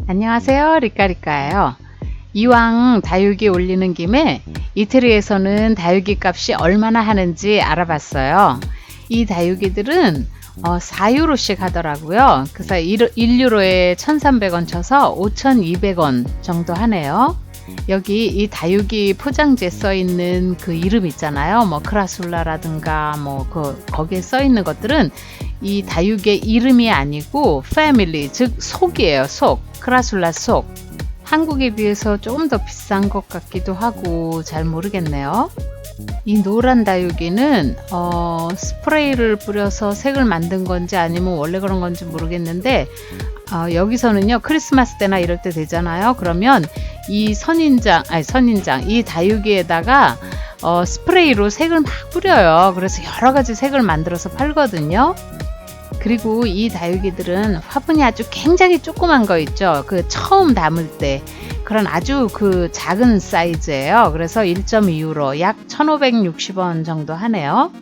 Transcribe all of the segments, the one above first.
안녕하세요, 리까리까예요. 이왕 다육이 올리는 김에 이태리에서는 다육이 값이 얼마나 하는지 알아봤어요. 이 다육이들은 4유로씩 하더라고요. 그래서 1유로에 1,300원 쳐서 5,200원 정도 하네요. 여기 이 다육이 포장지에 써 있는 그 이름 있잖아요. 뭐 크라술라라든가 거기에 써 있는 것들은 이 다육의 이름이 아니고 패밀리, 즉 속이에요. 속. 크라술라 속. 한국에 비해서 조금 더 비싼 것 같기도 하고 잘 모르겠네요. 이 노란 다육이는 스프레이를 뿌려서 색을 만든 건지 아니면 원래 그런 건지 모르겠는데 여기서는요, 크리스마스 때나 이럴 때 되잖아요. 그러면 이 선인장 이 다육이에다가 스프레이로 색을 막 뿌려요. 그래서 여러 가지 색을 만들어서 팔거든요. 그리고 이 다육이들은 화분이 아주 굉장히 조그만 거 있죠. 그 처음 담을 때 그런 아주 그 작은 사이즈예요. 그래서 1.2유로 약 1,560원 정도 하네요.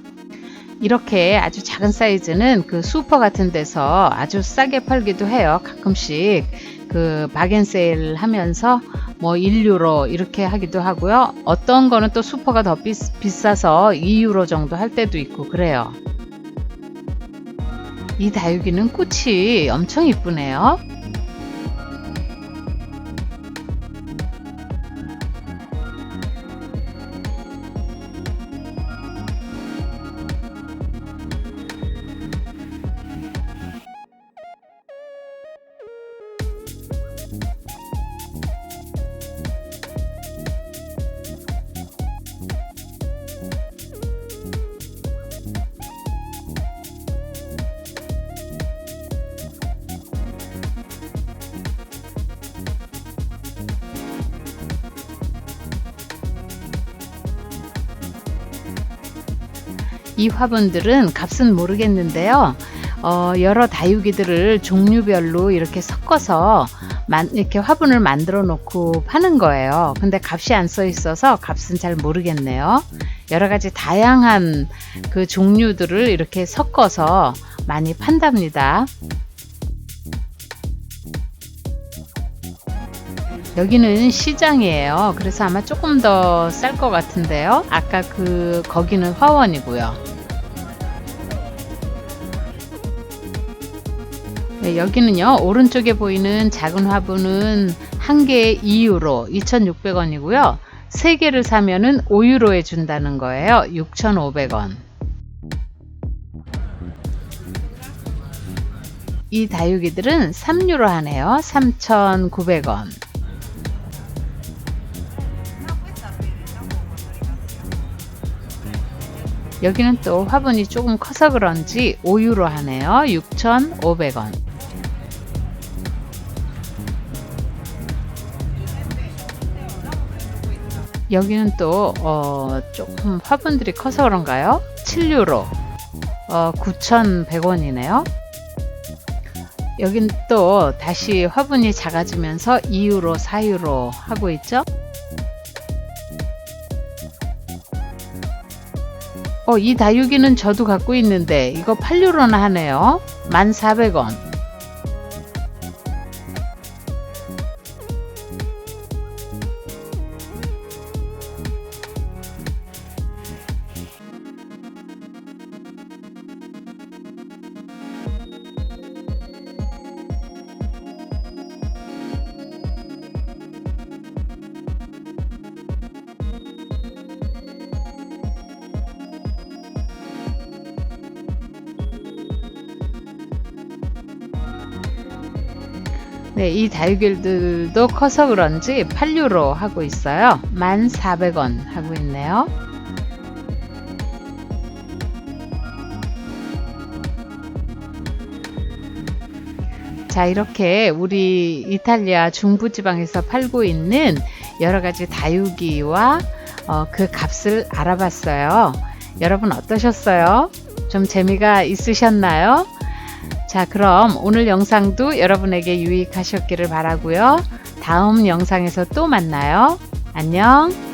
이렇게 아주 작은 사이즈는 그 슈퍼 같은 데서 아주 싸게 팔기도 해요. 가끔씩 그 바겐세일 하면서 1유로 이렇게 하기도 하고요. 어떤 거는 또 슈퍼가 더 비싸서 2유로 정도 할 때도 있고 그래요. 이 다육이는 꽃이 엄청 이쁘네요. 이 화분들은 값은 모르겠는데요. 여러 다육이들을 종류별로 이렇게 섞어서 이렇게 화분을 만들어 놓고 파는 거예요. 근데 값이 안 써 있어서 값은 잘 모르겠네요. 여러 가지 다양한 그 종류들을 이렇게 섞어서 많이 판답니다. 여기는 시장이에요. 그래서 아마 조금 더 쌀 것 같은데요. 아까 거기는 화원이고요. 네, 여기는요, 오른쪽에 보이는 작은 화분은 한 개에 2유로 2,600원이고요. 3개를 사면은 5유로에 준다는 거예요. 6,500원. 이 다육이들은 3유로 하네요. 3,900원. 여기는 또 화분이 조금 커서 그런지 5유로 하네요. 6,500원. 여기는 또 조금 화분들이 커서 그런가요? 7유로 9,100원이네요. 여긴 또 다시 화분이 작아지면서 2유로 4유로 하고 있죠. 이 다육이는 저도 갖고 있는데 이거 8유로나 하네요. 1,400원. 네, 이 다육이들도 커서 그런지 8유로 하고 있어요. 1,400원 하고 있네요. 자, 이렇게 우리 이탈리아 중부지방에서 팔고 있는 여러 가지 다육이와 그 값을 알아봤어요. 여러분 어떠셨어요? 좀 재미가 있으셨나요? 자, 그럼 오늘 영상도 여러분에게 유익하셨기를 바라고요. 다음 영상에서 또 만나요. 안녕.